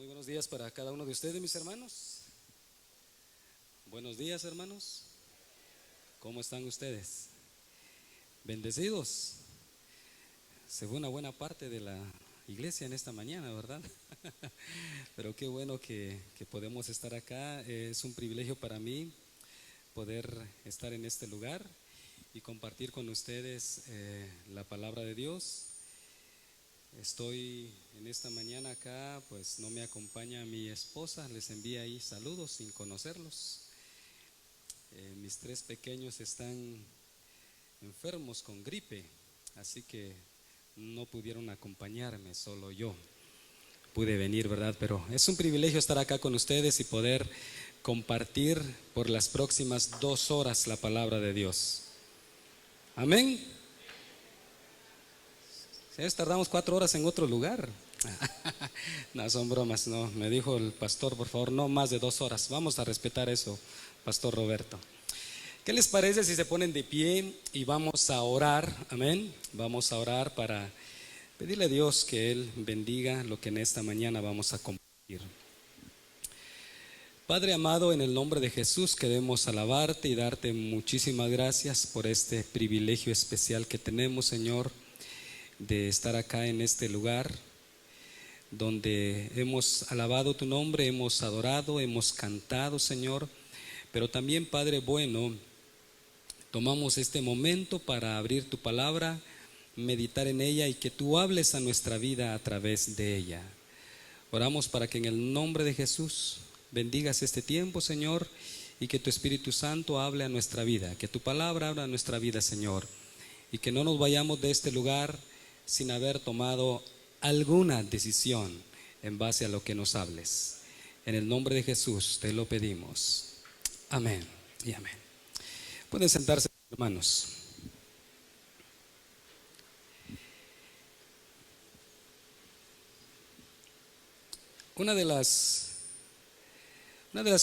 Muy buenos días para cada uno de ustedes, mis hermanos. Buenos días, hermanos. ¿Cómo están ustedes? Bendecidos. Se fue una buena parte de la iglesia en esta mañana, ¿verdad? Pero qué bueno que podemos estar acá. Es un privilegio para mí poder estar en este lugar y compartir con ustedes la palabra de Dios. Estoy en esta mañana acá, pues no me acompaña mi esposa, les envía ahí saludos sin conocerlos. Mis tres pequeños están enfermos con gripe, así que no pudieron acompañarme, solo yo pude venir, ¿verdad? Pero es un privilegio estar acá con ustedes y poder compartir por las próximas 2 horas la palabra de Dios. Amén. Tardamos 4 horas en otro lugar. No, son bromas, no. Me dijo el pastor, por favor, no más de 2 horas. Vamos a respetar eso, Pastor Roberto. ¿Qué les parece si se ponen de pie y vamos a orar? Amén. Vamos a orar para pedirle a Dios que Él bendiga lo que en esta mañana vamos a compartir. Padre amado, en el nombre de Jesús queremos alabarte y darte muchísimas gracias por este privilegio especial que tenemos, Señor, de estar acá en este lugar donde hemos alabado tu nombre, hemos adorado, hemos cantado, Señor, pero también, Padre bueno, tomamos este momento para abrir tu palabra, meditar en ella y que tú hables a nuestra vida a través de ella. Oramos para que en el nombre de Jesús bendigas este tiempo, Señor, y que tu Espíritu Santo hable a nuestra vida, que tu palabra hable a nuestra vida, Señor, y que no nos vayamos de este lugar sin haber tomado alguna decisión en base a lo que nos hables. En el nombre de Jesús te lo pedimos. Amén y amén. Pueden sentarse, hermanos. Una de las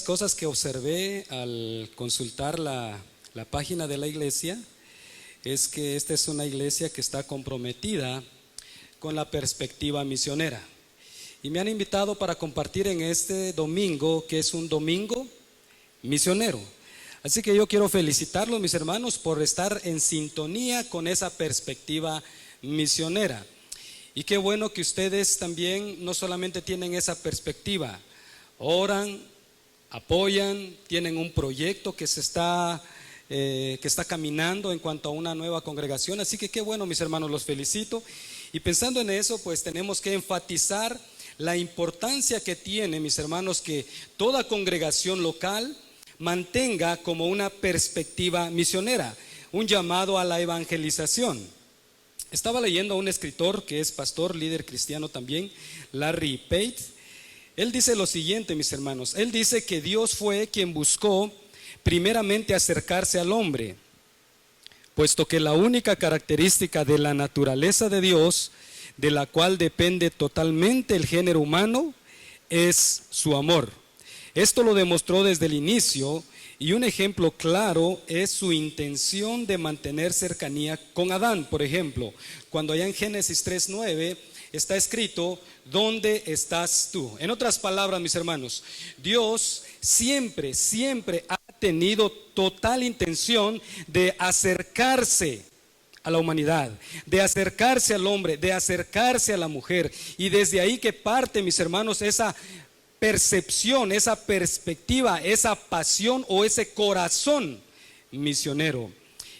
cosas que observé al consultar la página de la iglesia es que esta es una iglesia que está comprometida con la perspectiva misionera. Y me han invitado para compartir en este domingo, que es un domingo misionero. Así que yo quiero felicitarlos, mis hermanos, por estar en sintonía con esa perspectiva misionera. Y qué bueno que ustedes también no solamente tienen esa perspectiva, oran, apoyan, tienen un proyecto que está caminando en cuanto a una nueva congregación. Así que qué bueno, mis hermanos, los felicito. Y pensando en eso, pues tenemos que enfatizar la importancia que tiene, mis hermanos, que toda congregación local mantenga como una perspectiva misionera, un llamado a la evangelización. Estaba leyendo a un escritor que es pastor, líder cristiano también, Larry Page. Él dice lo siguiente, mis hermanos. Él dice que Dios fue quien buscó primeramente acercarse al hombre, puesto que la única característica de la naturaleza de Dios, de la cual depende totalmente el género humano, es su amor. Esto lo demostró desde el inicio, y un ejemplo claro es su intención de mantener cercanía con Adán. Por ejemplo, cuando allá en Génesis 3:9 está escrito: ¿dónde estás tú? En otras palabras, mis hermanos, Dios siempre ha tenido total intención de acercarse a la humanidad, de acercarse al hombre, de acercarse a la mujer. Y desde ahí que parte, mis hermanos, esa percepción, esa perspectiva, esa pasión o ese corazón misionero.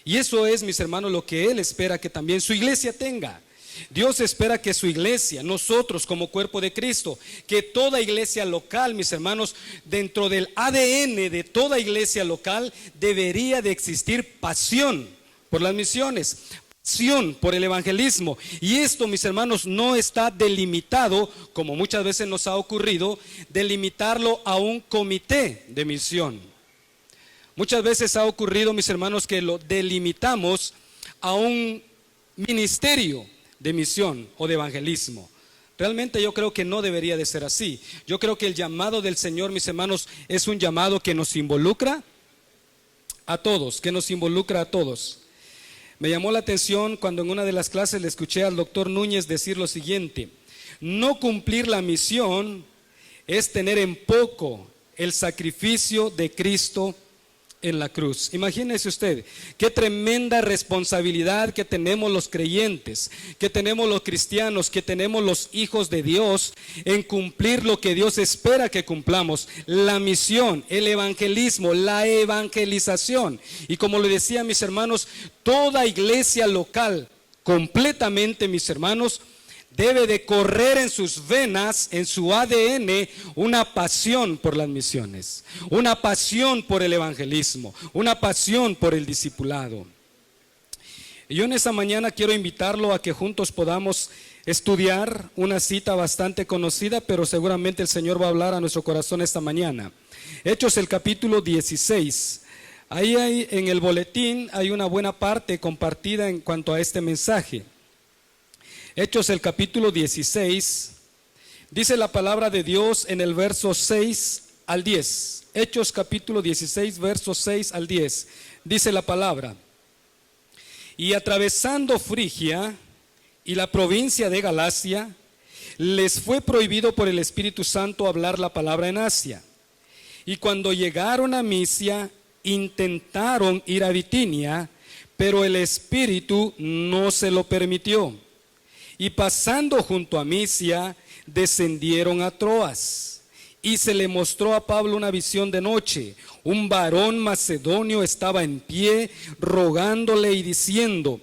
Y eso es, mis hermanos, lo que Él espera que también su iglesia tenga. Dios espera que su iglesia, nosotros como cuerpo de Cristo, que toda iglesia local, mis hermanos, dentro del ADN de toda iglesia local debería de existir pasión por las misiones, pasión por el evangelismo. Y esto, mis hermanos, no está delimitado, como muchas veces nos ha ocurrido, delimitarlo a un comité de misión. Muchas veces ha ocurrido, mis hermanos, que lo delimitamos a un ministerio de misión o de evangelismo. Realmente yo creo que no debería de ser así. Yo creo que el llamado del Señor, mis hermanos, es un llamado que nos involucra a todos, Me llamó la atención cuando en una de las clases le escuché al doctor Núñez decir lo siguiente: no cumplir la misión es tener en poco el sacrificio de Cristo en la cruz. Imagínese usted, qué tremenda responsabilidad que tenemos los creyentes, que tenemos los cristianos, que tenemos los hijos de Dios en cumplir lo que Dios espera que cumplamos, la misión, el evangelismo, la evangelización. Y como le decía a mis hermanos, toda iglesia local, completamente, mis hermanos, debe de correr en sus venas, en su ADN, una pasión por las misiones, una pasión por el evangelismo, una pasión por el discipulado. Y yo en esta mañana quiero invitarlo a que juntos podamos estudiar una cita bastante conocida, pero seguramente el Señor va a hablar a nuestro corazón esta mañana. Hechos el capítulo 16. Ahí en el boletín hay una buena parte compartida en cuanto a este mensaje. Hechos el capítulo 16, dice la palabra de Dios en el verso 6 al 10. Hechos capítulo 16, versos 6 al 10. Dice la palabra: y atravesando Frigia y la provincia de Galacia, les fue prohibido por el Espíritu Santo hablar la palabra en Asia. Y cuando llegaron a Misia, intentaron ir a Bitinia, pero el Espíritu no se lo permitió. Y pasando junto a Misia, descendieron a Troas. Y se le mostró a Pablo una visión de noche. Un varón macedonio estaba en pie, rogándole y diciendo: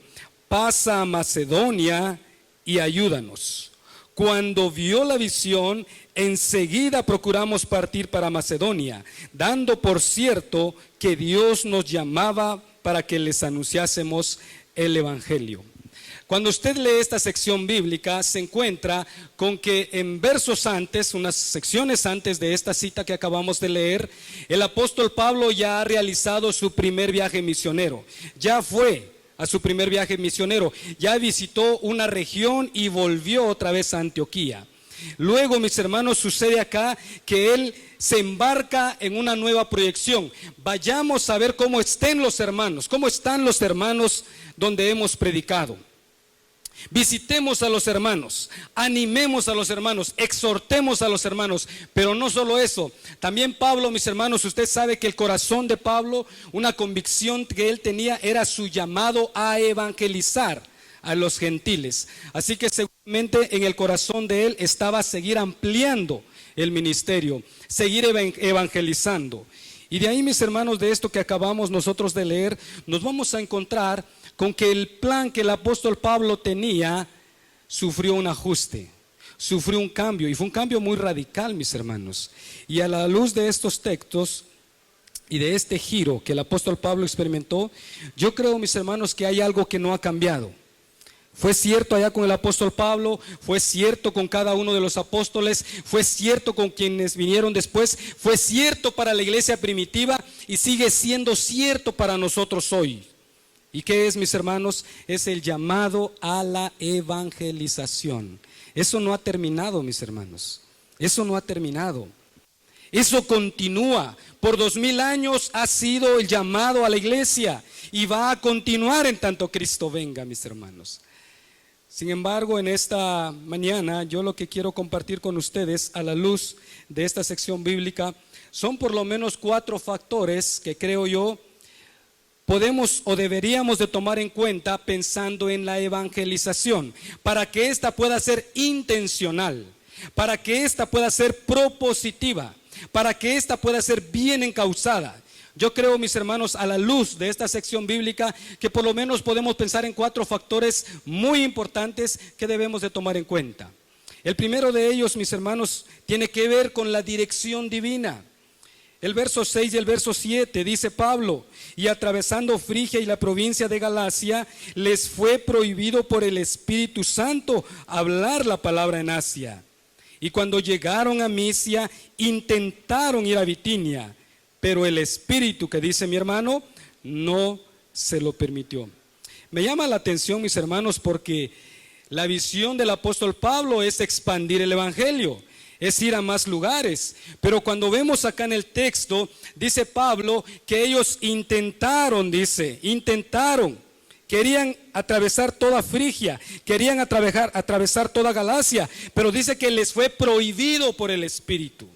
pasa a Macedonia y ayúdanos. Cuando vio la visión, enseguida procuramos partir para Macedonia, dando por cierto que Dios nos llamaba para que les anunciásemos el evangelio. Cuando usted lee esta sección bíblica, se encuentra con que en versos antes, unas secciones antes de esta cita que acabamos de leer, el apóstol Pablo ya ha realizado su primer viaje misionero. Ya fue a su primer viaje misionero, ya visitó una región y volvió otra vez a Antioquía. Luego, mis hermanos, sucede acá que él se embarca en una nueva proyección. Vayamos a ver cómo están los hermanos donde hemos predicado. Visitemos a los hermanos, animemos a los hermanos, exhortemos a los hermanos. Pero no solo eso, también Pablo, mis hermanos, usted sabe que el corazón de Pablo, una convicción que él tenía, era su llamado a evangelizar a los gentiles. Así que seguramente en el corazón de él estaba seguir ampliando el ministerio, seguir evangelizando. Y de ahí, mis hermanos, de esto que acabamos nosotros de leer, nos vamos a encontrar con que el plan que el apóstol Pablo tenía sufrió un ajuste, sufrió un cambio, y fue un cambio muy radical, mis hermanos. Y a la luz de estos textos y de este giro que el apóstol Pablo experimentó, yo creo, mis hermanos, que hay algo que no ha cambiado. Fue cierto allá con el apóstol Pablo, fue cierto con cada uno de los apóstoles, fue cierto con quienes vinieron después, fue cierto para la iglesia primitiva y sigue siendo cierto para nosotros hoy. ¿Y qué es, mis hermanos? Es el llamado a la evangelización. Eso no ha terminado, mis hermanos. Eso no ha terminado. Eso continúa. Por 2000 años ha sido el llamado a la iglesia y va a continuar en tanto Cristo venga, mis hermanos. Sin embargo, en esta mañana yo lo que quiero compartir con ustedes a la luz de esta sección bíblica son por lo menos 4 factores que creo yo podemos o deberíamos de tomar en cuenta pensando en la evangelización, para que ésta pueda ser intencional, para que ésta pueda ser propositiva, para que ésta pueda ser bien encauzada. Yo creo, mis hermanos, a la luz de esta sección bíblica, que por lo menos podemos pensar en 4 factores muy importantes que debemos de tomar en cuenta. El primero de ellos, mis hermanos, tiene que ver con la dirección divina. El verso 6 y el verso 7 dice Pablo: y atravesando Frigia y la provincia de Galacia, les fue prohibido por el Espíritu Santo hablar la palabra en Asia. Y cuando llegaron a Misia, intentaron ir a Bitinia, pero el Espíritu, que dice mi hermano, no se lo permitió. Me llama la atención, mis hermanos, porque la visión del apóstol Pablo es expandir el evangelio, es ir a más lugares. Pero cuando vemos acá en el texto, dice Pablo que ellos intentaron, querían atravesar toda Frigia, querían atravesar toda Galacia, pero dice que les fue prohibido por el Espíritu.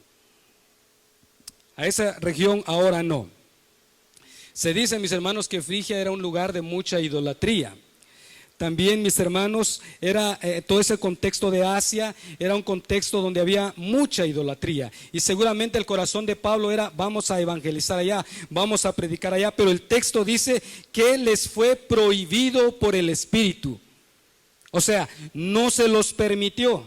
a esa región ahora no. Se dice, mis hermanos, que Frigia era un lugar de mucha idolatría. También, mis hermanos, era todo ese contexto de Asia, era un contexto donde había mucha idolatría. Y seguramente el corazón de Pablo era, vamos a evangelizar allá, vamos a predicar allá. Pero el texto dice que les fue prohibido por el Espíritu. O sea, no se los permitió.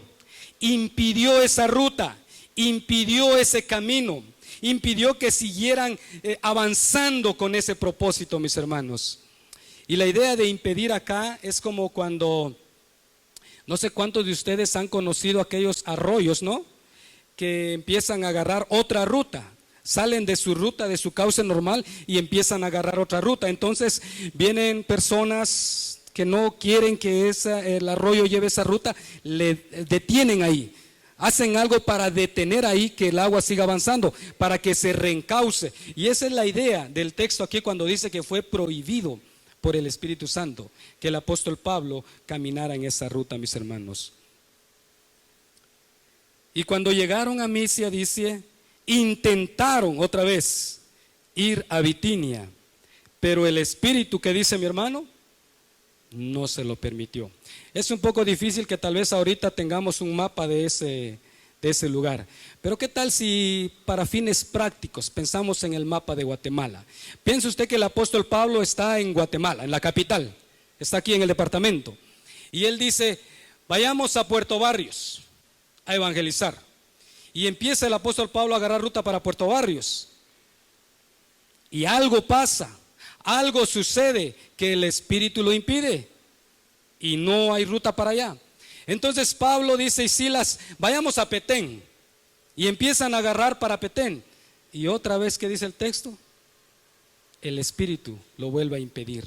Impidió esa ruta, impidió ese camino, impidió que siguieran avanzando con ese propósito, mis hermanos. Y la idea de impedir acá es como cuando, no sé cuántos de ustedes han conocido aquellos arroyos, ¿no? Que empiezan a agarrar otra ruta, salen de su ruta, de su cauce normal y empiezan a agarrar otra ruta. Entonces vienen personas que no quieren que el arroyo lleve esa ruta, le detienen ahí. Hacen algo para detener ahí que el agua siga avanzando, para que se reencauce. Y esa es la idea del texto aquí cuando dice que fue prohibido por el Espíritu Santo que el apóstol Pablo caminara en esa ruta, mis hermanos. Y cuando llegaron a Misia, dice, intentaron otra vez ir a Bitinia, pero el Espíritu, que dice mi hermano, no se lo permitió. Es un poco difícil que tal vez ahorita tengamos un mapa de ese lugar, pero ¿qué tal si para fines prácticos pensamos en el mapa de Guatemala? Piense usted que el apóstol Pablo está en Guatemala, en la capital, está aquí en el departamento, y él dice, vayamos a Puerto Barrios a evangelizar, y empieza el apóstol Pablo a agarrar ruta para Puerto Barrios, y algo pasa, algo sucede que el Espíritu lo impide, y no hay ruta para allá. Entonces Pablo dice, y Silas, vayamos a Petén, y empiezan a agarrar para Petén, y otra vez, ¿qué dice el texto? El Espíritu lo vuelve a impedir,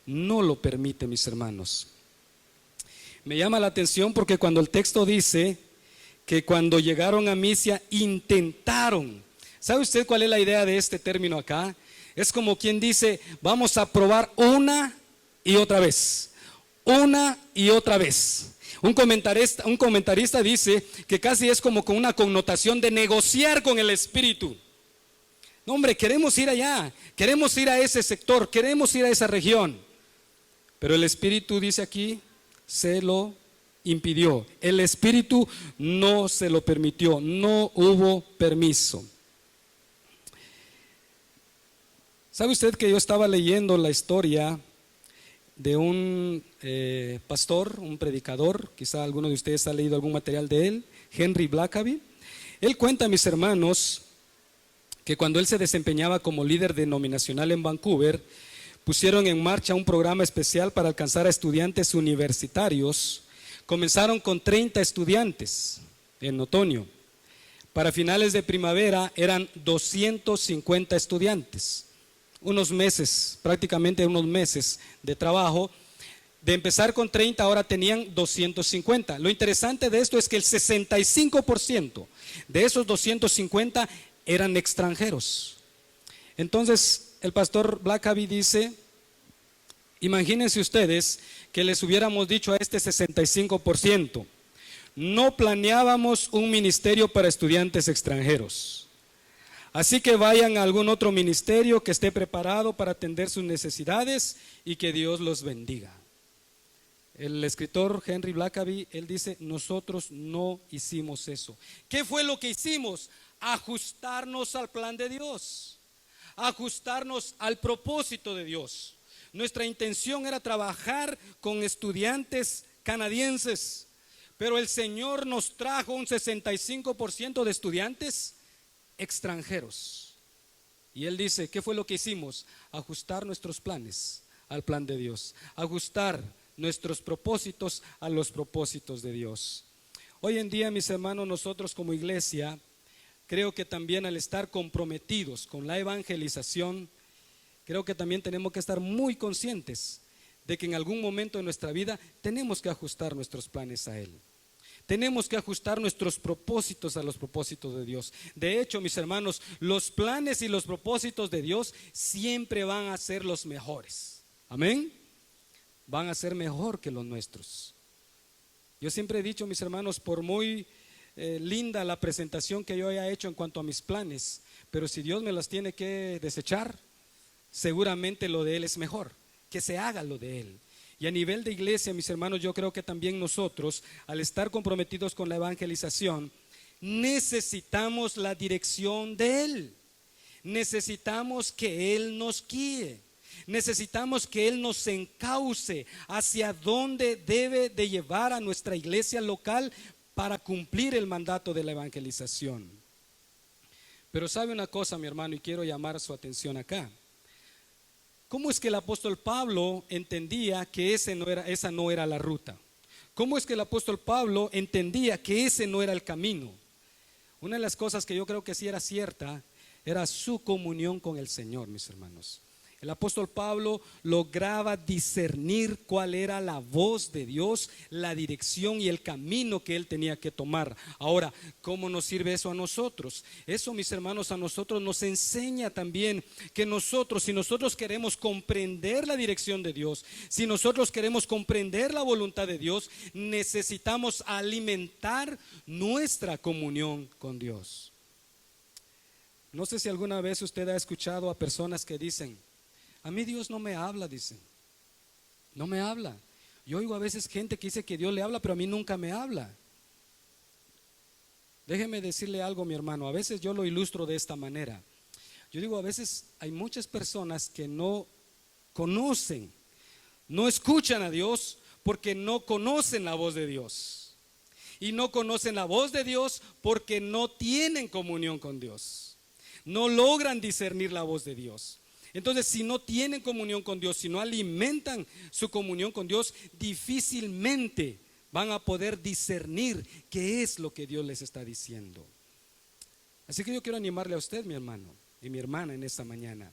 no lo permite, mis hermanos. Me llama la atención porque cuando el texto dice que cuando llegaron a Misia intentaron, ¿sabe usted cuál es la idea de este término acá? Es como quien dice, vamos a probar una y otra vez, una y otra vez. Un comentarista dice que casi es como con una connotación de negociar con el Espíritu. No, hombre, queremos ir allá, queremos ir a ese sector, queremos ir a esa región. Pero el Espíritu, dice aquí, se lo impidió. El Espíritu no se lo permitió, no hubo permiso. ¿Sabe usted que yo estaba leyendo la historia de un pastor, un predicador? Quizá alguno de ustedes ha leído algún material de él, Henry Blackaby. Él cuenta, mis hermanos, que cuando él se desempeñaba como líder denominacional en Vancouver, pusieron en marcha un programa especial para alcanzar a estudiantes universitarios. Comenzaron con 30 estudiantes en otoño. Para finales de primavera eran 250 estudiantes. Unos meses, prácticamente unos meses de trabajo. De empezar con 30, ahora tenían 250. Lo interesante de esto es que el 65% de esos 250 eran extranjeros. Entonces, el pastor Blackaby dice, imagínense ustedes que les hubiéramos dicho a este 65%, no planeábamos un ministerio para estudiantes extranjeros. Así que vayan a algún otro ministerio que esté preparado para atender sus necesidades y que Dios los bendiga. El escritor Henry Blackaby, él dice, nosotros no hicimos eso. ¿Qué fue lo que hicimos? Ajustarnos al plan de Dios, ajustarnos al propósito de Dios. Nuestra intención era trabajar con estudiantes canadienses, pero el Señor nos trajo un 65% de estudiantes extranjeros. Y él dice, ¿qué fue lo que hicimos? Ajustar nuestros planes al plan de Dios, ajustar nuestros propósitos a los propósitos de Dios. Hoy en día, mis hermanos, nosotros como iglesia, creo que también al estar comprometidos con la evangelización, creo que también tenemos que estar muy conscientes de que en algún momento de nuestra vida tenemos que ajustar nuestros planes a Él. Tenemos que ajustar nuestros propósitos a los propósitos de Dios. De hecho, mis hermanos, los planes y los propósitos de Dios siempre van a ser los mejores. Amén. Van a ser mejor que los nuestros. Yo siempre he dicho, mis hermanos, por muy linda la presentación que yo haya hecho en cuanto a mis planes, pero si Dios me las tiene que desechar, seguramente lo de Él es mejor, que se haga lo de Él. Y a nivel de iglesia, mis hermanos, yo creo que también nosotros, al estar comprometidos con la evangelización, necesitamos la dirección de Él. Necesitamos que Él nos guíe. Necesitamos que Él nos encauce hacia dónde debe de llevar a nuestra iglesia local para cumplir el mandato de la evangelización. Pero sabe una cosa, mi hermano, y quiero llamar su atención acá. ¿Cómo es que el apóstol Pablo entendía que esa no era la ruta? ¿Cómo es que el apóstol Pablo entendía que ese no era el camino? Una de las cosas que yo creo que sí era cierta era su comunión con el Señor, mis hermanos. El apóstol Pablo lograba discernir cuál era la voz de Dios, la dirección y el camino que él tenía que tomar. Ahora, ¿cómo nos sirve eso a nosotros? Eso, mis hermanos, a nosotros nos enseña también que nosotros, si nosotros queremos comprender la dirección de Dios, si nosotros queremos comprender la voluntad de Dios, necesitamos alimentar nuestra comunión con Dios. No sé si alguna vez usted ha escuchado a personas que dicen: a mí Dios no me habla, dicen. No me habla. Yo oigo a veces gente que dice que Dios le habla, pero a mí nunca me habla. Déjeme decirle algo, mi hermano. A veces yo lo ilustro de esta manera. Yo digo, a veces hay muchas personas que no conocen, no escuchan a Dios porque no conocen la voz de Dios. Y no conocen la voz de Dios porque no tienen comunión con Dios. No logran discernir la voz de Dios. Entonces, si no tienen comunión con Dios, si no alimentan su comunión con Dios, difícilmente van a poder discernir qué es lo que Dios les está diciendo. Así que yo quiero animarle a usted, mi hermano y mi hermana, en esta mañana.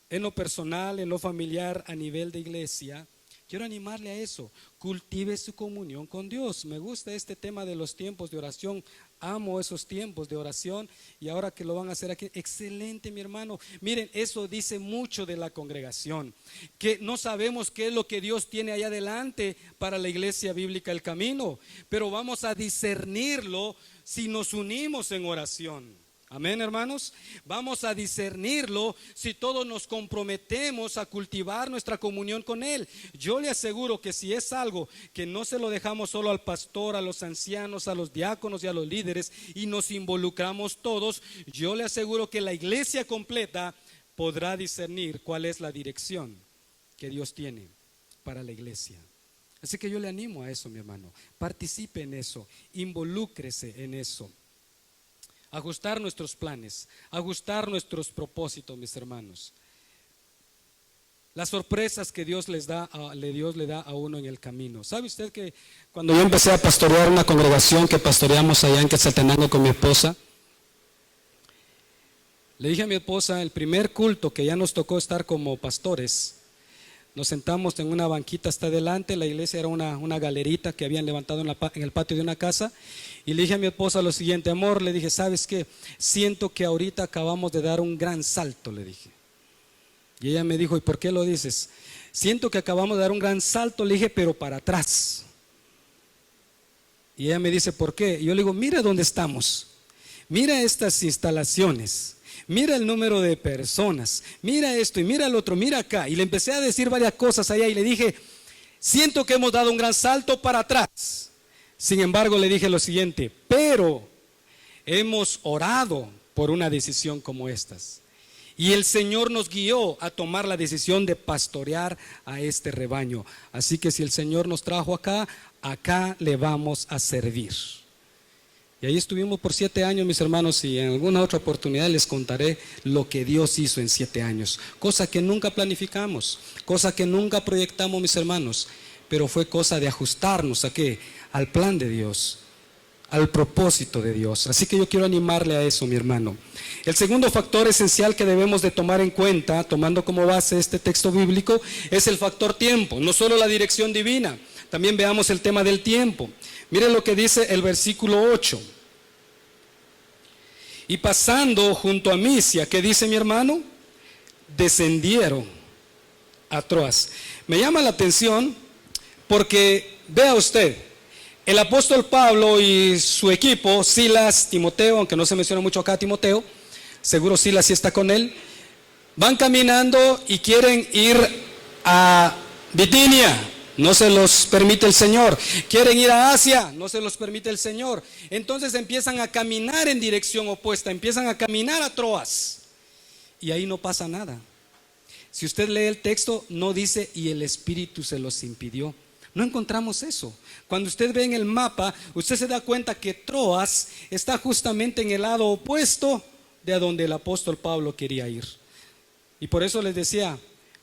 En lo personal, en lo familiar, a nivel de iglesia, quiero animarle a eso. Cultive su comunión con Dios. Me gusta este tema de los tiempos de oración. Amo esos tiempos de oración, y ahora que lo van a hacer aquí, excelente, mi hermano. Miren, eso dice mucho de la congregación, que no sabemos qué es lo que Dios tiene allá adelante para la iglesia bíblica El Camino, pero vamos a discernirlo si nos unimos en oración. Amén, hermanos. Vamos a discernirlo si todos nos comprometemos a cultivar nuestra comunión con Él. Yo le aseguro que si es algo que no se lo dejamos solo al pastor, a los ancianos, a los diáconos y a los líderes, y nos involucramos todos, yo le aseguro que la iglesia completa podrá discernir cuál es la dirección que Dios tiene para la iglesia. Así que yo le animo a eso, mi hermano. Participe en eso, involúcrese en eso. Ajustar nuestros planes, ajustar nuestros propósitos, mis hermanos. Las sorpresas que Dios le da a uno en el camino. ¿Sabe usted que cuando yo empecé a pastorear una congregación que pastoreamos allá en Quetzaltenango con mi esposa, le dije a mi esposa, el primer culto que ya nos tocó estar como pastores, nos sentamos en una banquita hasta adelante. La iglesia era una galerita que habían levantado en el patio de una casa. Y le dije a mi esposa lo siguiente: amor, le dije, ¿sabes qué? Siento que ahorita acabamos de dar un gran salto, le dije. Y ella me dijo, ¿y por qué lo dices? Siento que acabamos de dar un gran salto, le dije, pero para atrás. Y ella me dice, ¿por qué? Y yo le digo, mira dónde estamos. Mira estas instalaciones. Mira el número de personas, mira esto y mira el otro, mira acá. Y le empecé a decir varias cosas allá y le dije, siento que hemos dado un gran salto para atrás. Sin embargo, le dije lo siguiente, pero hemos orado por una decisión como estas. Y el Señor nos guió a tomar la decisión de pastorear a este rebaño. Así que si el Señor nos trajo acá, acá le vamos a servir. Y ahí estuvimos por 7 años, mis hermanos, y en alguna otra oportunidad les contaré lo que Dios hizo en 7 años. Cosa que nunca planificamos, cosa que nunca proyectamos, mis hermanos, pero fue cosa de ajustarnos ¿a qué? Al plan de Dios, al propósito de Dios. Así que yo quiero animarle a eso, mi hermano. El segundo factor esencial que debemos de tomar en cuenta, tomando como base este texto bíblico, es el factor tiempo. No solo la dirección divina, también veamos el tema del tiempo. Miren lo que dice el versículo 8. Y pasando junto a Misia, ¿qué dice mi hermano? Descendieron a Troas. Me llama la atención porque vea usted el apóstol Pablo y su equipo, Silas, Timoteo, aunque no se menciona mucho acá Timoteo, seguro Silas sí está con él, van caminando y quieren ir a Bitinia, no se los permite el Señor. Quieren ir a Asia, no se los permite el Señor. Entonces empiezan a caminar en dirección opuesta, empiezan a caminar a Troas. Y ahí no pasa nada. Si usted lee el texto, no dice y el Espíritu se los impidió. No encontramos eso. Cuando usted ve en el mapa, usted se da cuenta que Troas está justamente en el lado opuesto de a donde el apóstol Pablo quería ir. Y por eso les decía,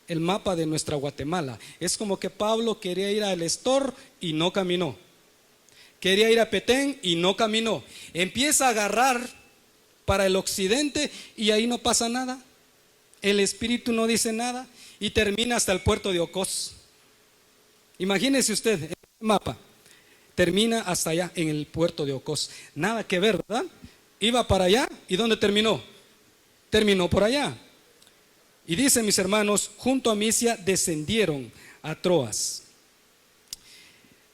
el mapa de nuestra Guatemala es como que Pablo quería ir al Estor y no caminó. Quería ir a Petén y no caminó. Empieza a agarrar para el occidente y ahí no pasa nada. El Espíritu no dice nada y termina hasta el puerto de Ocós. Imagínese usted, el mapa termina hasta allá en el puerto de Ocós. Nada que ver, ¿verdad? Iba para allá y ¿dónde terminó? Terminó por allá. Y dice, mis hermanos, junto a Misia descendieron a Troas.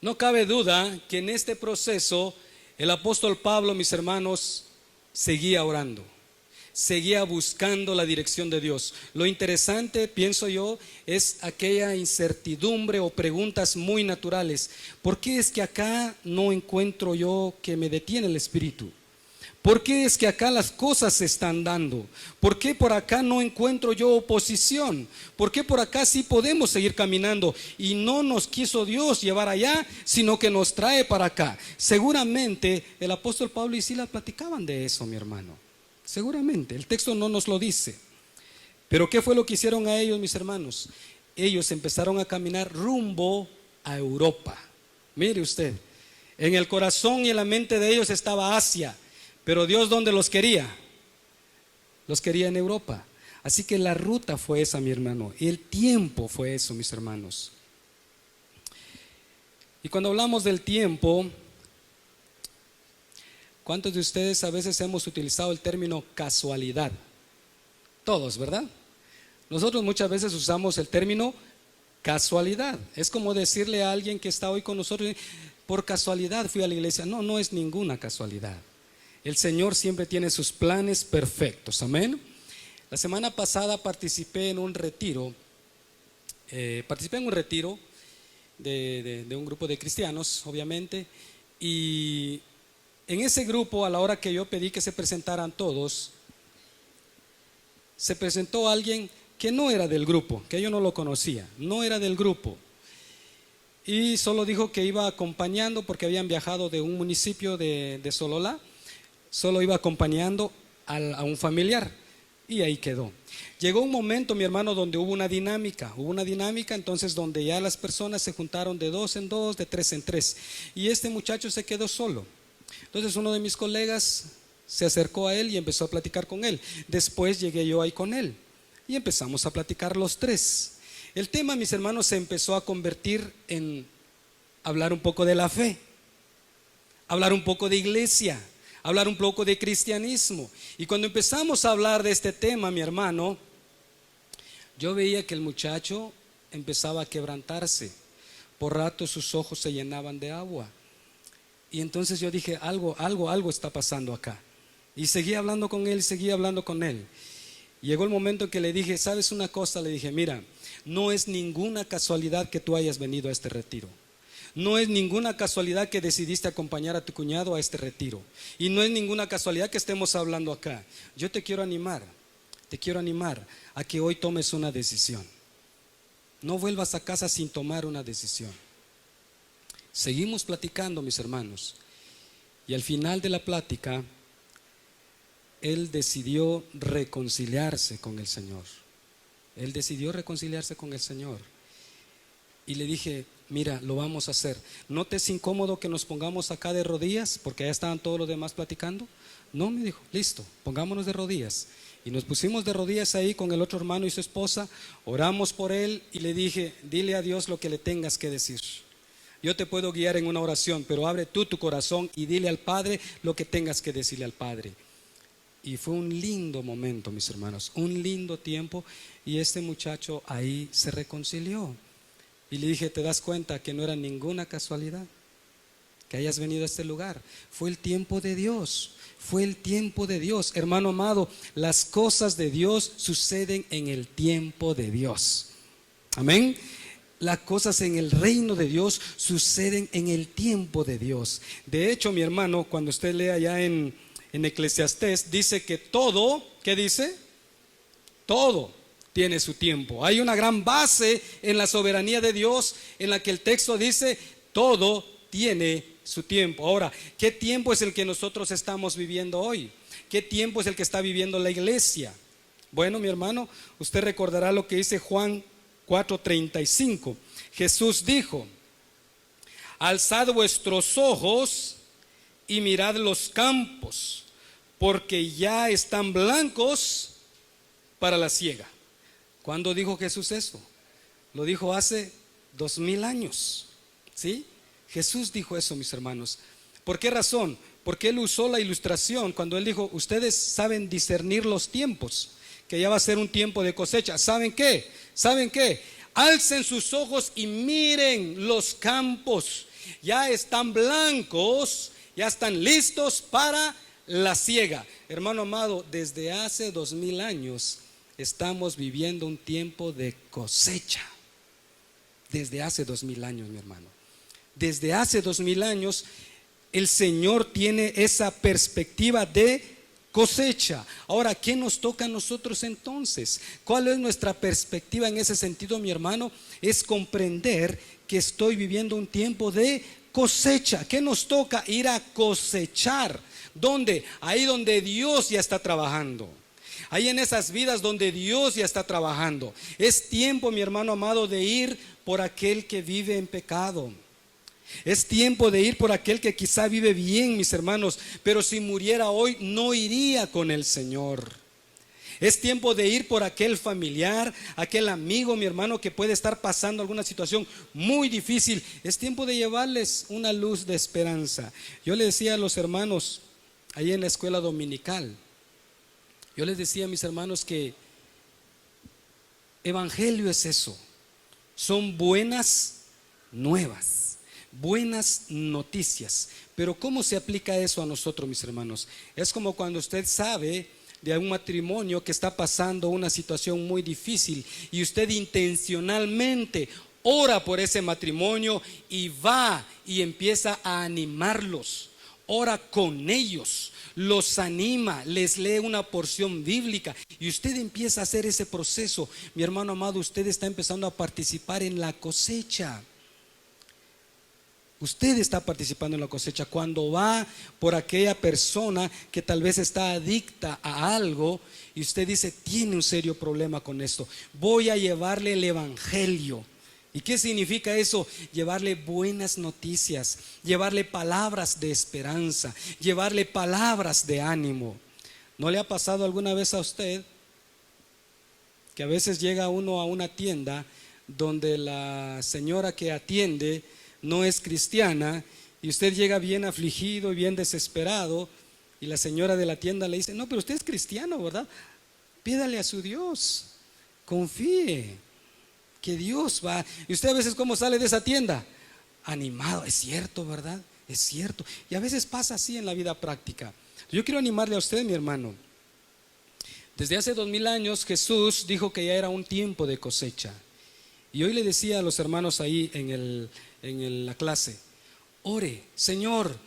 No cabe duda que en este proceso el apóstol Pablo, mis hermanos, seguía orando, seguía buscando la dirección de Dios. Lo interesante, pienso yo, es aquella incertidumbre o preguntas muy naturales. ¿Por qué es que acá no encuentro yo que me detiene el Espíritu? ¿Por qué es que acá las cosas se están dando? ¿Por qué por acá no encuentro yo oposición? ¿Por qué por acá sí podemos seguir caminando? Y no nos quiso Dios llevar allá, sino que nos trae para acá. Seguramente el apóstol Pablo y Silas platicaban de eso, mi hermano. Seguramente, el texto no nos lo dice. Pero ¿qué fue lo que hicieron a ellos, mis hermanos? Ellos empezaron a caminar rumbo a Europa. Mire usted, en el corazón y en la mente de ellos estaba Asia. Pero Dios, ¿dónde los quería? Los quería en Europa. Así que la ruta fue esa, mi hermano. Y el tiempo fue eso, mis hermanos. Y cuando hablamos del tiempo, ¿cuántos de ustedes a veces hemos utilizado el término casualidad? Todos, ¿verdad? Nosotros muchas veces usamos el término casualidad. Es como decirle a alguien que está hoy con nosotros, por casualidad fui a la iglesia. No, no es ninguna casualidad. El Señor siempre tiene sus planes perfectos, amén. La semana pasada participé en un retiro, de un grupo de cristianos, obviamente, y en ese grupo, a la hora que yo pedí que se presentaran todos, se presentó alguien que no era del grupo, que yo no lo conocía, no era del grupo, y solo dijo que iba acompañando porque habían viajado de un municipio de Sololá. Solo iba acompañando a un familiar y ahí quedó. Llegó un momento, mi hermano, donde hubo una dinámica, entonces donde ya las personas se juntaron de 2 en 2, de 3 en 3 y este muchacho se quedó solo. Entonces uno de mis colegas se acercó a él y empezó a platicar con él. Después llegué yo ahí con él y empezamos a platicar los tres. El tema, mis hermanos, se empezó a convertir en hablar un poco de la fe, hablar un poco de iglesia, hablar un poco de cristianismo. Y cuando empezamos a hablar de este tema, mi hermano, yo veía que el muchacho empezaba a quebrantarse. Por rato sus ojos se llenaban de agua. Y entonces yo dije, algo está pasando acá. Y seguí hablando con él, Llegó el momento en que le dije, ¿sabes una cosa? Le dije, mira, no es ninguna casualidad que tú hayas venido a este retiro. No es ninguna casualidad que decidiste acompañar a tu cuñado a este retiro. Y no es ninguna casualidad que estemos hablando acá. Yo te quiero animar a que hoy tomes una decisión. No vuelvas a casa sin tomar una decisión. Seguimos platicando, mis hermanos. Y al final de la plática, él decidió reconciliarse con el Señor. Y le dije, mira, lo vamos a hacer. ¿No te es incómodo que nos pongamos acá de rodillas? Porque ya estaban todos los demás platicando. No, me dijo, listo, pongámonos de rodillas. Y nos pusimos de rodillas ahí con el otro hermano y su esposa. Oramos por él y le dije, dile a Dios lo que le tengas que decir. Yo te puedo guiar en una oración, pero abre tú tu corazón y dile al Padre lo que tengas que decirle al Padre. Y fue un lindo momento, mis hermanos, un lindo tiempo. Y este muchacho ahí se reconcilió. Y le dije, ¿te das cuenta que no era ninguna casualidad? que hayas venido a este lugar. Fue el tiempo de Dios. Fue el tiempo de Dios. Hermano amado, las cosas de Dios suceden en el tiempo de Dios. Amén. Las cosas en el reino de Dios suceden en el tiempo de Dios. De hecho, mi hermano, cuando usted lea ya en Eclesiastés, dice que todo, ¿qué dice? Todo tiene su tiempo. Hay una gran base en la soberanía de Dios en la que el texto dice, todo tiene su tiempo. Ahora, ¿qué tiempo es el que nosotros estamos viviendo hoy? ¿Qué tiempo es el que está viviendo la iglesia? Bueno, mi hermano, usted recordará lo que dice Juan 4:35. Jesús dijo, alzad vuestros ojos y mirad los campos, porque ya están blancos para la siega. ¿Cuándo dijo Jesús eso? Lo dijo hace 2000 años. ¿Sí? Jesús dijo eso, mis hermanos. ¿Por qué razón? Porque Él usó la ilustración cuando Él dijo, ustedes saben discernir los tiempos, que ya va a ser un tiempo de cosecha. ¿Saben qué? ¿Saben qué? Alcen sus ojos y miren los campos. Ya están blancos, ya están listos para la siega. Hermano amado, desde hace 2000 años estamos viviendo un tiempo de cosecha. Desde hace 2000 años, mi hermano. Desde hace 2000 años el Señor tiene esa perspectiva de cosecha. Ahora, ¿qué nos toca a nosotros entonces? ¿Cuál es nuestra perspectiva en ese sentido, mi hermano? Es comprender que estoy viviendo un tiempo de cosecha. ¿Qué nos toca? Ir a cosechar. ¿Dónde? Ahí donde Dios ya está trabajando. Ahí en esas vidas donde Dios ya está trabajando. Es tiempo, mi hermano amado, de ir por aquel que vive en pecado. Es tiempo de ir por aquel que quizá vive bien, mis hermanos, pero si muriera hoy no iría con el Señor. Es tiempo de ir por aquel familiar, aquel amigo, mi hermano, que puede estar pasando alguna situación muy difícil. Es tiempo de llevarles una luz de esperanza. Yo le decía a los hermanos ahí en la escuela dominical, yo les decía a mis hermanos que evangelio es eso, son buenas nuevas. Buenas noticias. Pero ¿cómo se aplica eso a nosotros, mis hermanos? Es como cuando usted sabe de un matrimonio que está pasando una situación muy difícil y usted intencionalmente ora por ese matrimonio y va y empieza a animarlos, ora con ellos, los anima, les lee una porción bíblica y usted empieza a hacer ese proceso. Mi hermano amado, usted está empezando a participar en la cosecha. Usted está participando en la cosecha cuando va por aquella persona que tal vez está adicta a algo y usted dice, tiene un serio problema con esto. Voy a llevarle el evangelio. ¿Y qué significa eso? Llevarle buenas noticias, llevarle palabras de esperanza, llevarle palabras de ánimo. ¿No le ha pasado alguna vez a usted que a veces llega uno a una tienda donde la señora que atiende no es cristiana y usted llega bien afligido y bien desesperado y la señora de la tienda le dice, no, pero usted es cristiano, ¿verdad? Pídale a su Dios, confíe que Dios va. Y usted a veces, ¿cómo sale de esa tienda? Animado. Es cierto, ¿verdad? Es cierto. Y a veces pasa así en la vida práctica. Yo quiero animarle a usted, mi hermano. Desde hace 2000 años Jesús dijo que ya era un tiempo de cosecha. Y hoy le decía a los hermanos ahí en la clase, ore, Señor,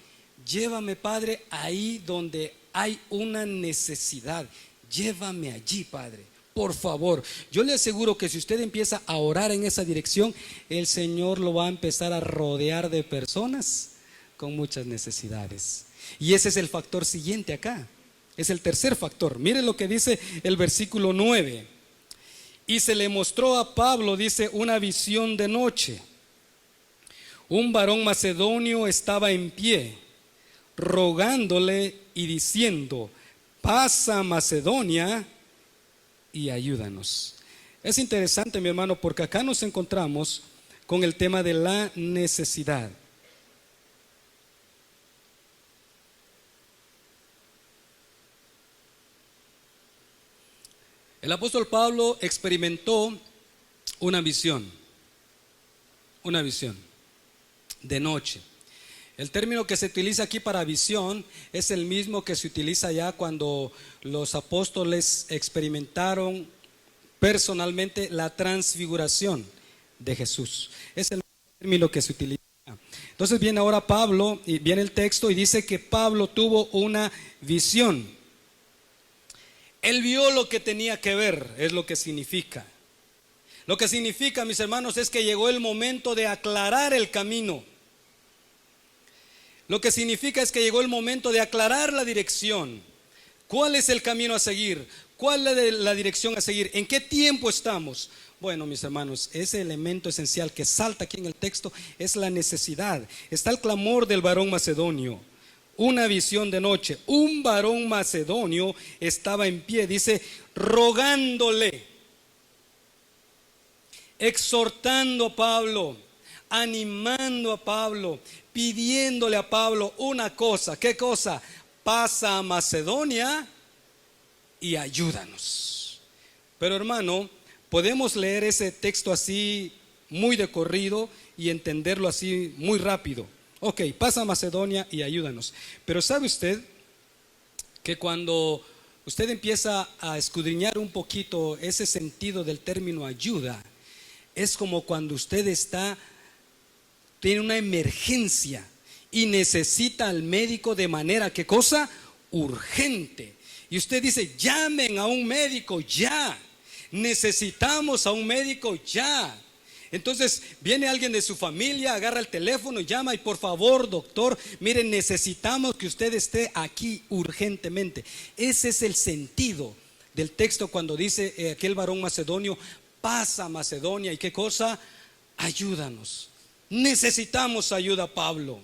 llévame, Padre, ahí donde hay una necesidad. Llévame allí, Padre, por favor. Yo le aseguro que si usted empieza a orar en esa dirección, el Señor lo va a empezar a rodear de personas con muchas necesidades. Y ese es el factor siguiente acá. Es el tercer factor. Mire lo que dice el versículo 9. Y se le mostró a Pablo, dice, una visión de noche. Un varón macedonio estaba en pie, rogándole y diciendo, pasa a Macedonia y ayúdanos. Es interesante, mi hermano, porque acá nos encontramos con el tema de la necesidad. El apóstol Pablo experimentó una visión de noche. El término que se utiliza aquí para visión es el mismo que se utiliza ya cuando los apóstoles experimentaron personalmente la transfiguración de Jesús. Es el término que se utiliza. Entonces viene ahora Pablo y viene el texto y dice que Pablo tuvo una visión. Él vio lo que tenía que ver, es lo que significa. Lo que significa, mis hermanos, es que llegó el momento de aclarar el camino. Lo que significa es que llegó el momento de aclarar la dirección. ¿Cuál es el camino a seguir? ¿Cuál es la dirección a seguir? ¿En qué tiempo estamos? Bueno, mis hermanos, ese elemento esencial que salta aquí en el texto es la necesidad. Está el clamor del varón macedonio. Una visión de noche. Un varón macedonio estaba en pie, dice, rogándole, exhortando a Pablo, animando a Pablo, pidiéndole a Pablo una cosa. ¿Qué cosa? Pasa a Macedonia y ayúdanos. Pero hermano, podemos leer ese texto así muy de corrido y entenderlo así muy rápido. Ok, pasa a Macedonia y ayúdanos. Pero ¿sabe usted que cuando usted empieza a escudriñar un poquito ese sentido del término ayuda, es como cuando usted tiene una emergencia y necesita al médico de manera, ¿qué cosa? Urgente. Y usted dice, llamen a un médico ya. Necesitamos a un médico ya. Entonces viene alguien de su familia, agarra el teléfono, llama y por favor, doctor, miren, necesitamos que usted esté aquí urgentemente. Ese es el sentido del texto cuando dice aquel varón macedonio, pasa a Macedonia y qué cosa, ayúdanos. Necesitamos ayuda, Pablo.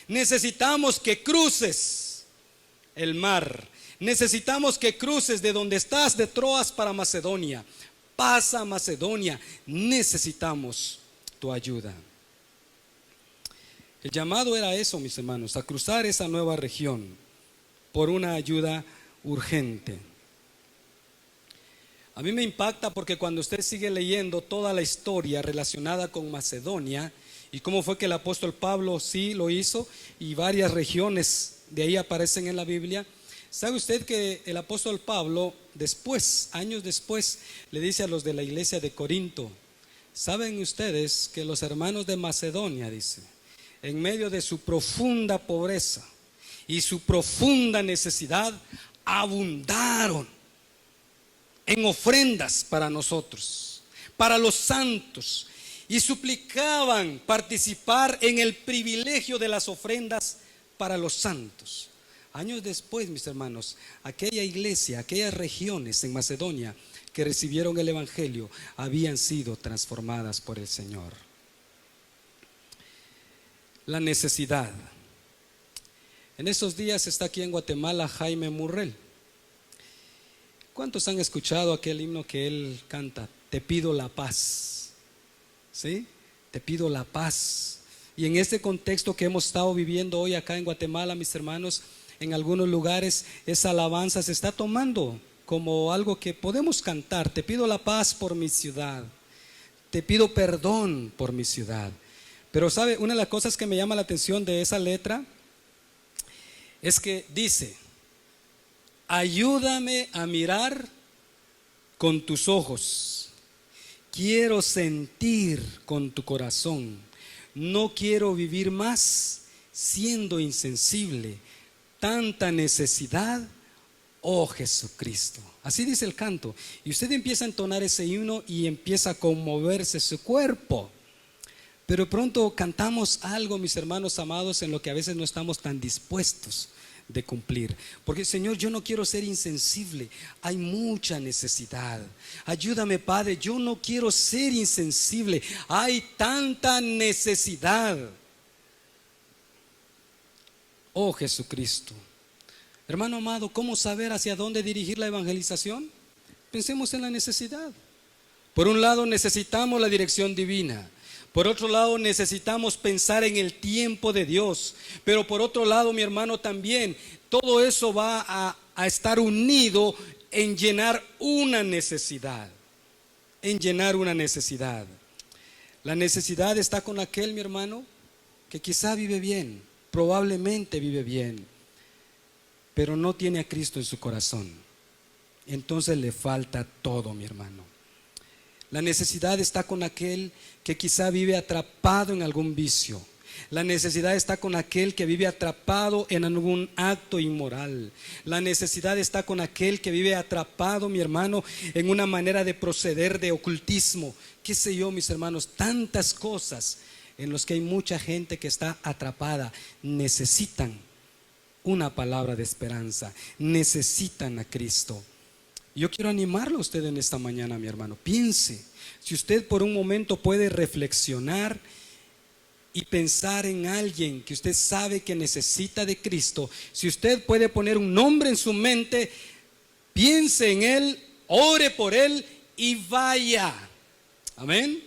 Necesitamos que cruces el mar. Necesitamos que cruces de donde estás, de Troas para Macedonia. Pasa a Macedonia. Necesitamos tu ayuda. El llamado era eso, mis hermanos, a cruzar esa nueva región por una ayuda urgente. A mí me impacta porque cuando usted sigue leyendo toda la historia relacionada con Macedonia y cómo fue que el apóstol Pablo sí lo hizo y varias regiones de ahí aparecen en la Biblia, ¿sabe usted que el apóstol Pablo después, años después, le dice a los de la iglesia de Corinto, saben ustedes que los hermanos de Macedonia, dice, en medio de su profunda pobreza y su profunda necesidad, abundaron en ofrendas para nosotros, para los santos, y suplicaban participar en el privilegio de las ofrendas para los santos. Años después, mis hermanos, aquella iglesia, aquellas regiones en Macedonia que recibieron el evangelio habían sido transformadas por el Señor. La necesidad. En estos días está aquí en Guatemala Jaime Murrell. ¿Cuántos han escuchado aquel himno que él canta? Te pido la paz. ¿Sí? Te pido la paz. Y en este contexto que hemos estado viviendo hoy acá en Guatemala, mis hermanos, en algunos lugares esa alabanza se está tomando como algo que podemos cantar. Te pido la paz por mi ciudad. Te pido perdón por mi ciudad. Pero ¿sabe? Una de las cosas que me llama la atención de esa letra es que dice: ayúdame a mirar con tus ojos. Quiero sentir con tu corazón. No quiero vivir más siendo insensible. Tanta necesidad, oh Jesucristo. Así dice el canto. Y usted empieza a entonar ese himno y empieza a conmoverse su cuerpo. Pero pronto cantamos algo, mis hermanos amados, en lo que a veces no estamos tan dispuestos de cumplir. Porque Señor, yo no quiero ser insensible, hay mucha necesidad. Ayúdame, Padre, yo no quiero ser insensible, hay tanta necesidad. Oh Jesucristo. Hermano amado, ¿cómo saber hacia dónde dirigir la evangelización? Pensemos en la necesidad. Por un lado necesitamos la dirección divina. Por otro lado necesitamos pensar en el tiempo de Dios. Pero por otro lado, mi hermano, también todo eso va a estar unido en llenar una necesidad. En llenar una necesidad. La necesidad está con aquel, mi hermano, que quizá vive bien, probablemente vive bien, pero no tiene a Cristo en su corazón. Entonces le falta todo, mi hermano. La necesidad está con aquel que quizá vive atrapado en algún vicio. La necesidad está con aquel que vive atrapado en algún acto inmoral. La necesidad está con aquel que vive atrapado, mi hermano, en una manera de proceder de ocultismo. Qué sé yo, mis hermanos, tantas cosas en las que hay mucha gente que está atrapada. Necesitan una palabra de esperanza, necesitan a Cristo. Yo quiero animarlo a usted en esta mañana, mi hermano. Piense, si usted por un momento puede reflexionar y pensar en alguien que usted sabe que necesita de Cristo, si usted puede poner un nombre en su mente, piense en él, ore por él y vaya. Amén.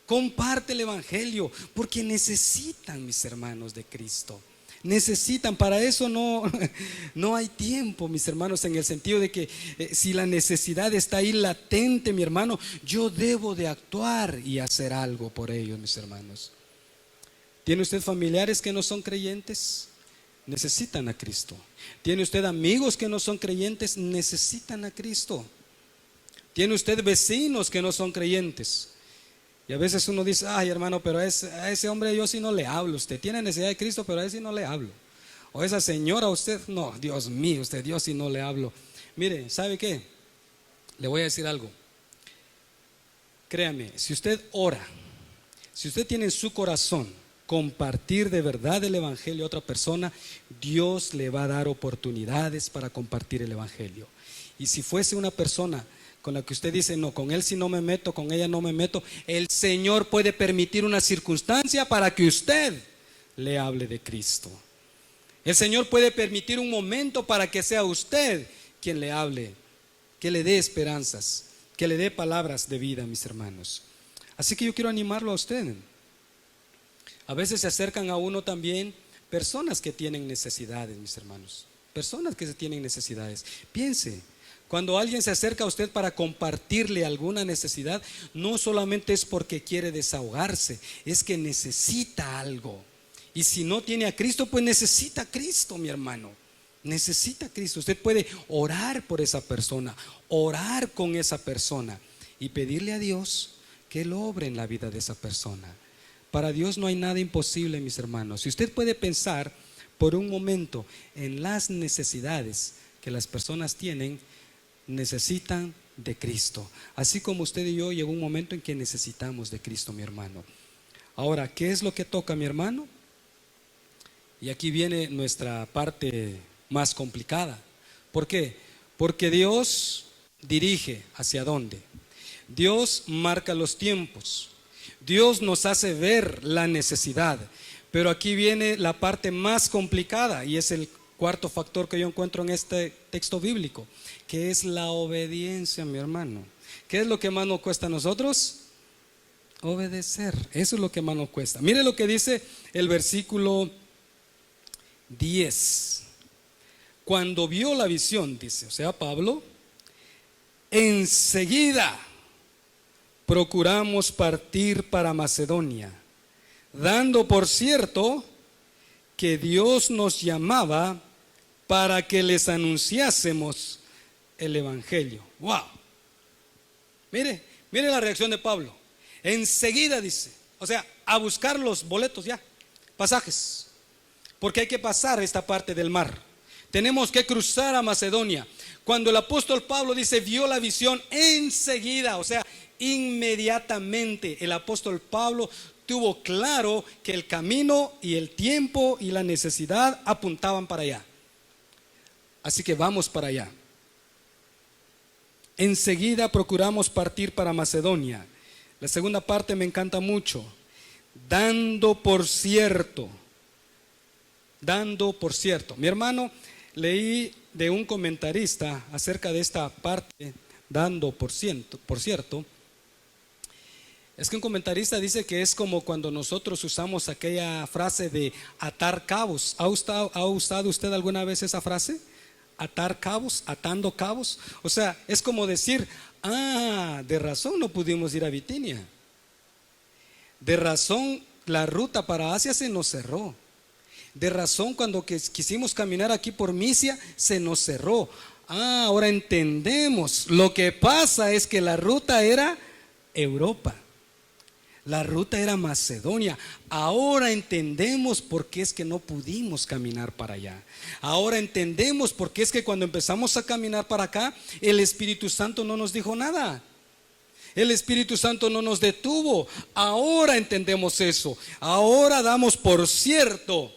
Comparte el evangelio, porque necesitan, mis hermanos, de Cristo. Necesitan, para eso no hay tiempo, mis hermanos, en el sentido de que si la necesidad está ahí latente, mi hermano, yo debo de actuar y hacer algo por ellos, mis hermanos. ¿Tiene usted familiares que no son creyentes? Necesitan a Cristo. ¿Tiene usted amigos que no son creyentes? Necesitan a Cristo. ¿Tiene usted vecinos que no son creyentes? Y a veces uno dice, ay hermano, pero a ese hombre yo sí no le hablo. Usted tiene necesidad de Cristo, pero a ese sí no le hablo. O a esa señora, usted, no, Dios mío, usted, Dios sí no le hablo. Mire, ¿sabe qué? Le voy a decir algo. Créame, si usted ora, si usted tiene en su corazón compartir de verdad el evangelio a otra persona, Dios le va a dar oportunidades para compartir el evangelio. Y si fuese una persona con la que usted dice, no, con él sí no me meto, con ella no me meto, el Señor puede permitir una circunstancia para que usted le hable de Cristo. El Señor puede permitir un momento para que sea usted quien le hable, que le dé esperanzas, que le dé palabras de vida, mis hermanos. Así que yo quiero animarlo a usted. A veces se acercan a uno también personas que tienen necesidades, mis hermanos. Personas que tienen necesidades. Piense. Cuando alguien se acerca a usted para compartirle alguna necesidad, no solamente es porque quiere desahogarse, es que necesita algo. Y si no tiene a Cristo, pues necesita a Cristo, mi hermano. Necesita a Cristo. Usted puede orar por esa persona, orar con esa persona y pedirle a Dios que Él obre en la vida de esa persona. Para Dios no hay nada imposible, mis hermanos. Si usted puede pensar por un momento en las necesidades que las personas tienen, necesitan de Cristo, así como usted y yo llegó un momento en que necesitamos de Cristo, mi hermano. Ahora, ¿qué es lo que toca, mi hermano? Y aquí viene nuestra parte más complicada. ¿Por qué? Porque Dios dirige hacia dónde. Dios marca los tiempos. Dios nos hace ver la necesidad. Pero aquí viene la parte más complicada y es el cuarto factor que yo encuentro en este texto bíblico, que es la obediencia, mi hermano. ¿Qué es lo que más nos cuesta a nosotros? Obedecer. Eso es lo que más nos cuesta. Mire lo que dice el versículo 10. Cuando vio la visión, dice, o sea, Pablo, enseguida procuramos partir para Macedonia, dando por cierto que Dios nos llamaba para que les anunciásemos el evangelio. Wow. Mire la reacción de Pablo. Enseguida dice, o sea, a buscar los boletos ya, pasajes, porque hay que pasar esta parte del mar. Tenemos que cruzar a Macedonia. Cuando el apóstol Pablo dice, vio la visión enseguida, o sea, inmediatamente, el apóstol Pablo tuvo claro que el camino y el tiempo y la necesidad apuntaban para allá. Así que vamos para allá. Enseguida procuramos partir para Macedonia. La segunda parte me encanta mucho. Dando por cierto. Dando por cierto. Mi hermano, leí de un comentarista acerca de esta parte, dando por cierto. Es que un comentarista dice que es como cuando nosotros usamos aquella frase de atar cabos. ¿Ha usado usted alguna vez esa frase? Atar cabos, atando cabos. O sea, es como decir, de razón no pudimos ir a Bitinia. De razón la ruta para Asia se nos cerró. De razón, cuando quisimos caminar aquí por Misia, se nos cerró. Ahora entendemos. Lo que pasa es que la ruta era Europa. La ruta era Macedonia. Ahora entendemos por qué es que no pudimos caminar para allá. Ahora entendemos por qué es que cuando empezamos a caminar para acá, el Espíritu Santo no nos dijo nada. El Espíritu Santo no nos detuvo. Ahora entendemos eso. Ahora damos por cierto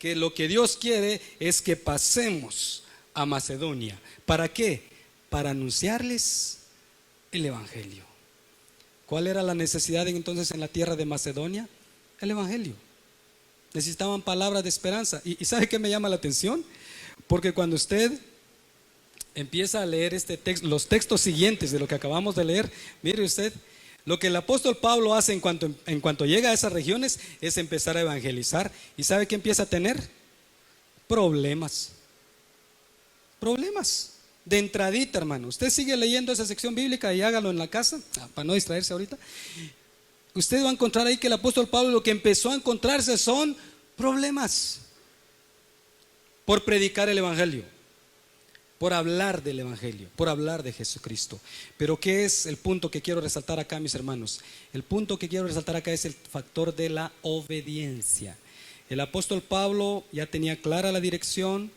que lo que Dios quiere es que pasemos a Macedonia. ¿Para qué? Para anunciarles el Evangelio. ¿Cuál era la necesidad entonces en la tierra de Macedonia? El Evangelio. Necesitaban palabras de esperanza. ¿Y sabe qué me llama la atención? Porque cuando usted empieza a leer los textos siguientes de lo que acabamos de leer, mire usted, lo que el apóstol Pablo hace en cuanto llega a esas regiones es empezar a evangelizar. ¿Y sabe qué empieza a tener? Problemas. Problemas. De entradita, hermano. Usted sigue leyendo esa sección bíblica y hágalo en la casa, para no distraerse ahorita. Usted va a encontrar ahí que el apóstol Pablo lo que empezó a encontrarse son problemas por predicar el Evangelio, por hablar del Evangelio, por hablar de Jesucristo. Pero ¿qué es el punto que quiero resaltar acá, mis hermanos? El punto que quiero resaltar acá es el factor de la obediencia. El apóstol Pablo ya tenía clara la dirección.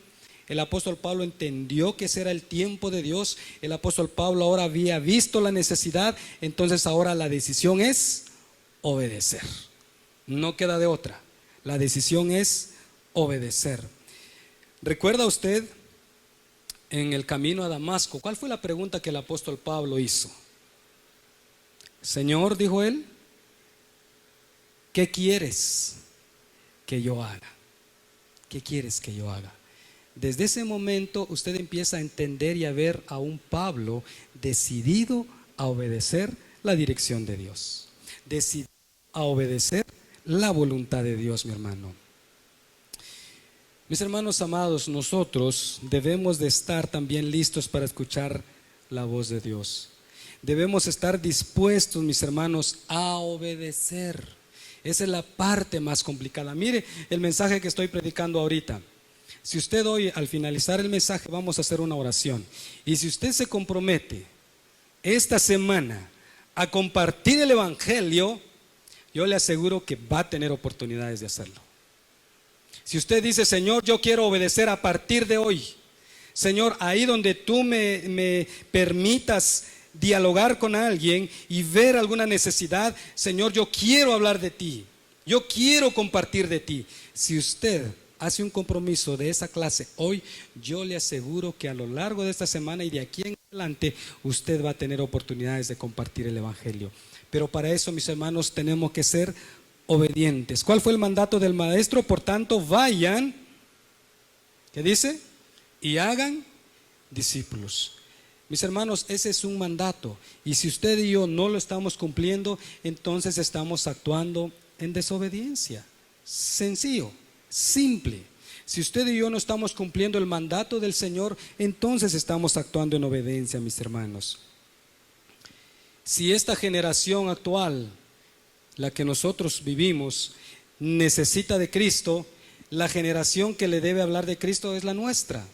El apóstol Pablo entendió que ese era el tiempo de Dios. El apóstol Pablo ahora había visto la necesidad. Entonces ahora la decisión es obedecer. No queda de otra. La decisión es obedecer. ¿Recuerda usted en el camino a Damasco cuál fue la pregunta que el apóstol Pablo hizo? Señor, dijo él, ¿qué quieres que yo haga? ¿Qué quieres que yo haga? Desde ese momento usted empieza a entender y a ver a un Pablo decidido a obedecer la dirección de Dios, decidido a obedecer la voluntad de Dios, mi hermano. Mis hermanos amados, nosotros debemos de estar también listos para escuchar la voz de Dios. Debemos estar dispuestos, mis hermanos, a obedecer. Esa es la parte más complicada. Mire el mensaje que estoy predicando ahorita. Si usted hoy, al finalizar el mensaje, vamos a hacer una oración. Y si usted se compromete esta semana a compartir el Evangelio, yo le aseguro que va a tener oportunidades de hacerlo. Si usted dice, Señor, yo quiero obedecer a partir de hoy. Señor, ahí donde tú me permitas dialogar con alguien y ver alguna necesidad, Señor, yo quiero hablar de ti. Yo quiero compartir de ti. Si usted hace un compromiso de esa clase hoy, yo le aseguro que a lo largo de esta semana y de aquí en adelante, usted va a tener oportunidades de compartir el Evangelio. Pero para eso, mis hermanos, tenemos que ser obedientes. ¿Cuál fue el mandato del maestro? Por tanto, vayan, ¿qué dice? Y hagan discípulos. Mis hermanos, ese es un mandato. Y si usted y yo no lo estamos cumpliendo, entonces estamos actuando en desobediencia. Sencillo, simple. Si usted y yo no estamos cumpliendo el mandato del Señor, entonces estamos actuando en obediencia, mis hermanos. Si esta generación actual, la que nosotros vivimos, necesita de Cristo, la generación que le debe hablar de Cristo es la nuestra.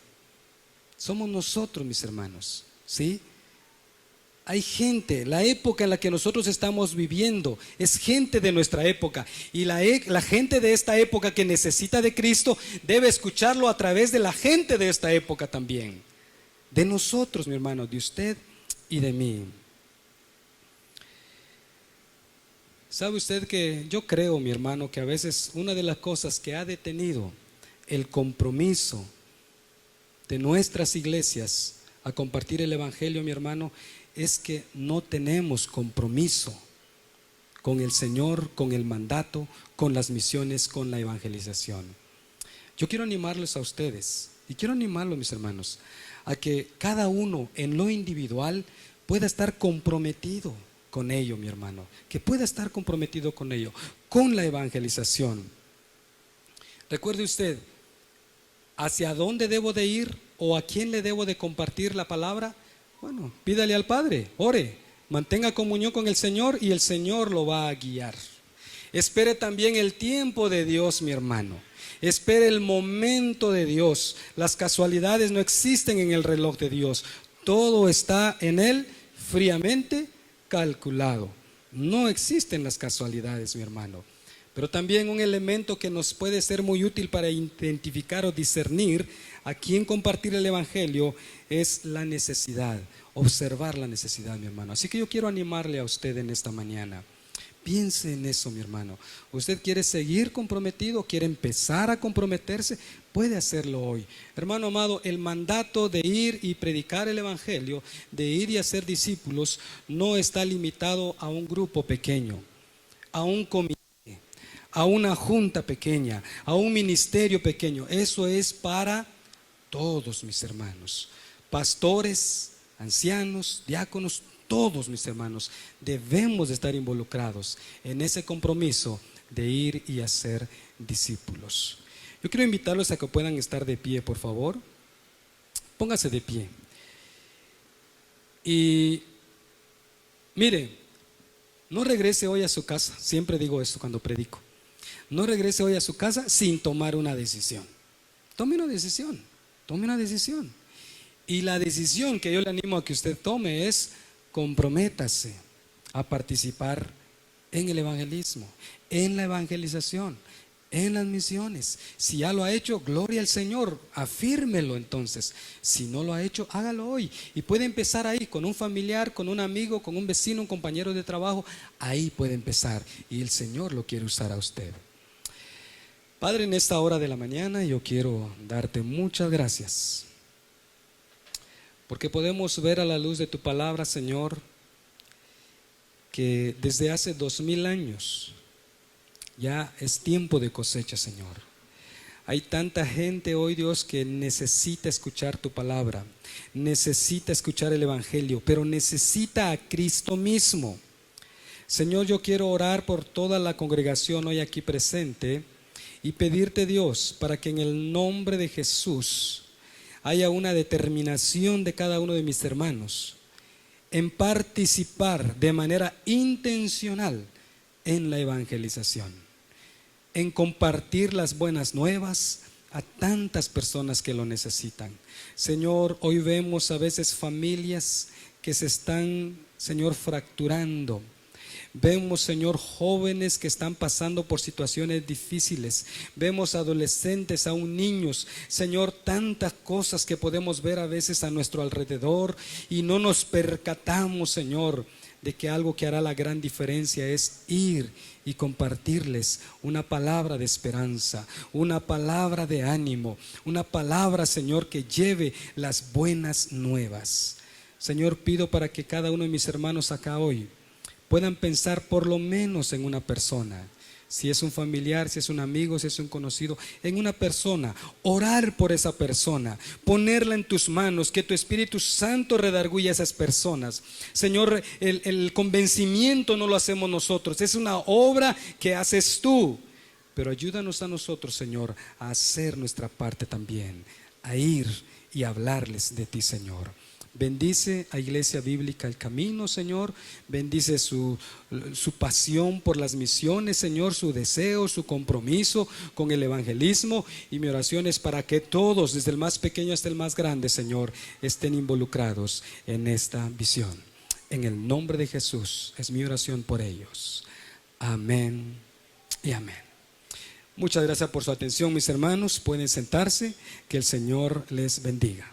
Somos nosotros, mis hermanos, ¿sí? Hay gente, la época en la que nosotros estamos viviendo es gente de nuestra época. Y la gente de esta época que necesita de Cristo debe escucharlo a través de la gente de esta época también. De nosotros, mi hermano, de usted y de mí. ¿Sabe usted que yo creo, mi hermano, que a veces una de las cosas que ha detenido el compromiso de nuestras iglesias a compartir el Evangelio, mi hermano, es que no tenemos compromiso con el Señor, con el mandato, con las misiones, con la evangelización? Yo quiero animarles a ustedes y quiero animarlos, mis hermanos, a que cada uno en lo individual pueda estar comprometido con ello, mi hermano, que pueda estar comprometido con ello, con la evangelización. Recuerde usted, ¿hacia dónde debo de ir o a quién le debo de compartir la palabra? Bueno, pídale al Padre, ore, mantenga comunión con el Señor y el Señor lo va a guiar. Espere también el tiempo de Dios, mi hermano. Espere el momento de Dios. Las casualidades no existen en el reloj de Dios. Todo está en Él fríamente calculado. No existen las casualidades, mi hermano. Pero también un elemento que nos puede ser muy útil para identificar o discernir a quién compartir el evangelio es la necesidad, observar la necesidad, mi hermano. Así que yo quiero animarle a usted en esta mañana. Piense en eso, mi hermano. ¿Usted quiere seguir comprometido? ¿Quiere empezar a comprometerse? Puede hacerlo hoy. Hermano amado, el mandato de ir y predicar el evangelio, de ir y hacer discípulos, no está limitado a un grupo pequeño, a un comité, a una junta pequeña, a un ministerio pequeño. Eso es para todos, mis hermanos. Pastores, ancianos, diáconos, todos, mis hermanos, debemos de estar involucrados en ese compromiso de ir y hacer discípulos. Yo quiero invitarlos a que puedan estar de pie, por favor. Póngase de pie. Y mire, no regrese hoy a su casa. Siempre digo esto cuando predico. No regrese hoy a su casa sin tomar una decisión. Tome una decisión. Tome una decisión. Y la decisión que yo le animo a que usted tome es: comprométase a participar en el evangelismo, en la evangelización, en las misiones. Si ya lo ha hecho, gloria al Señor, afírmelo entonces. Si no lo ha hecho, hágalo hoy. Y puede empezar ahí, con un familiar, con un amigo, con un vecino, un compañero de trabajo. Ahí puede empezar y el Señor lo quiere usar a usted. Padre, en esta hora de la mañana yo quiero darte muchas gracias, porque podemos ver a la luz de tu palabra, Señor, que desde hace 2000 años ya es tiempo de cosecha, Señor. Hay tanta gente hoy, Dios, que necesita escuchar tu palabra, necesita escuchar el evangelio, pero necesita a Cristo mismo. Señor, yo quiero orar por toda la congregación hoy aquí presente y pedirte, Dios, para que en el nombre de Jesús haya una determinación de cada uno de mis hermanos en participar de manera intencional en la evangelización, en compartir las buenas nuevas a tantas personas que lo necesitan. Señor, hoy vemos a veces familias que se están, Señor, fracturando. Vemos, Señor, jóvenes que están pasando por situaciones difíciles. Vemos adolescentes, aún niños. Señor, tantas cosas que podemos ver a veces a nuestro alrededor y no nos percatamos, Señor, de que algo que hará la gran diferencia es ir y compartirles una palabra de esperanza, una palabra de ánimo, una palabra, Señor, que lleve las buenas nuevas. Señor, pido para que cada uno de mis hermanos acá hoy puedan pensar por lo menos en una persona. Si es un familiar, si es un amigo, si es un conocido, en una persona. Orar por esa persona, ponerla en tus manos, que tu Espíritu Santo redarguya a esas personas. Señor, el convencimiento no lo hacemos nosotros, es una obra que haces tú. Pero ayúdanos a nosotros, Señor, a hacer nuestra parte también, a ir y hablarles de ti, Señor. Bendice a Iglesia Bíblica El Camino, Señor. Bendice su pasión por las misiones, Señor, su deseo, su compromiso con el evangelismo. Y mi oración es para que todos, desde el más pequeño hasta el más grande, Señor, estén involucrados en esta visión. En el nombre de Jesús es mi oración por ellos. Amén y amén. Muchas gracias por su atención, mis hermanos. Pueden sentarse. Que el Señor les bendiga.